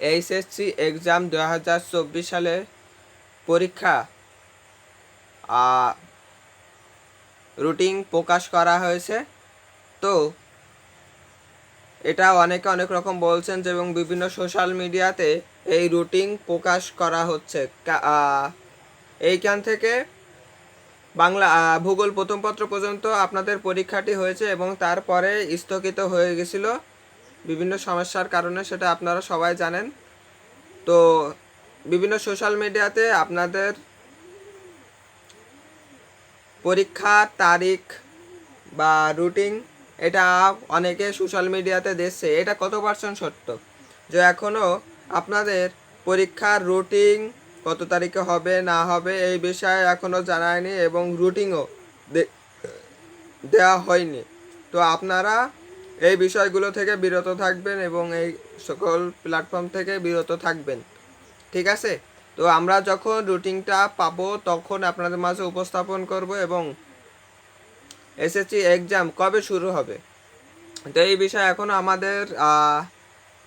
HSC exam 2024 সালে পরীক্ষা routine প্রকাশ করা হয়েছে। তো এটা অনেকে অনেক রকম বলছেন যে, এবং বিভিন্ন সোশ্যাল মিডিয়াতে এই রুটিন প্রকাশ করা হচ্ছে। এইখান থেকে বাংলা ভূগোল প্রথম পত্র পর্যন্ত আপনাদের পরীক্ষাটি হয়েছে এবং তারপরে স্থগিত হয়ে গেছিল বিভিন্ন সমস্যার কারণে, সেটা আপনারা সবাই জানেন। তো বিভিন্ন সোশ্যাল মিডিয়াতে আপনাদের পরীক্ষার তারিখ বা রুটিন এটা অনেকে সোশ্যাল মিডিয়াতে দিচ্ছে। এটা কত পার্সেন্ট সত্য যে এখনও আপনাদের পরীক্ষার রুটিন কত তারিখে হবে না হবে এই বিষয়ে এখনও জানায়নি এবং রুটিনও দেওয়া হয়নি। তো আপনারা এই বিষয়গুলো থেকে বিরত থাকবেন এবং এই সকল প্ল্যাটফর্ম থেকে বিরত থাকবেন, ঠিক আছে? তো আমরা যখন রুটিনটা পাবো তখন আপনাদের মাঝে উপস্থাপন করব এবং এসএসসি এক্সাম কবে শুরু হবে তো এই বিষয়ে এখনও আমাদের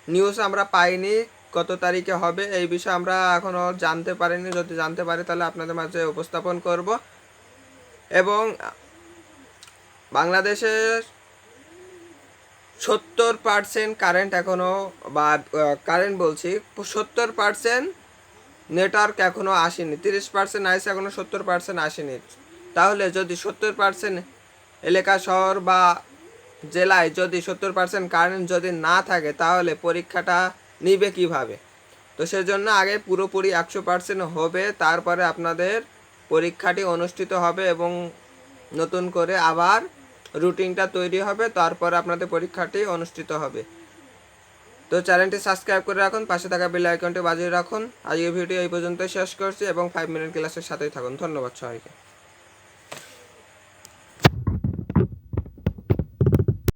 নিউজ আমরা পাইনি, কত তারিখে হবে এই বিষয়ে আমরা এখনও জানতে পারিনি। যদি জানতে পারি তাহলে আপনাদের মাঝে উপস্থাপন করব। এবং বাংলাদেশের 70% কারেন্ট এখনও, বা কারেন্ট বলছি 70% নেটওয়ার্ক এখনও আসেনি। 30% আসছে, এখনও 70% আসেনি। তাহলে যদি 70% এলাকা শহর বা জেলায় যদি 70% কারেন্ট যদি না থাকে তাহলে পরীক্ষাটা নিবে কিভাবে? তো সেজন্য আগে পুরোপুরি 100% হবে, তারপরে আপনাদের পরীক্ষাটি অনুষ্ঠিত হবে এবং নতুন করে আবার রুটিনটা তৈরি হবে, তারপরে আপনাদের পরীক্ষাটি অনুষ্ঠিত হবে। তো চ্যানেলটি সাবস্ক্রাইব করে রাখুন, পাশে থাকা বেল আইকনটি বাজিয়ে রাখুন। আজকের ভিডিও এই পর্যন্ত শেষ করছি এবং 5 মিনিট ক্লাসের সাথেই থাকুন। ধন্যবাদ সবাইকে।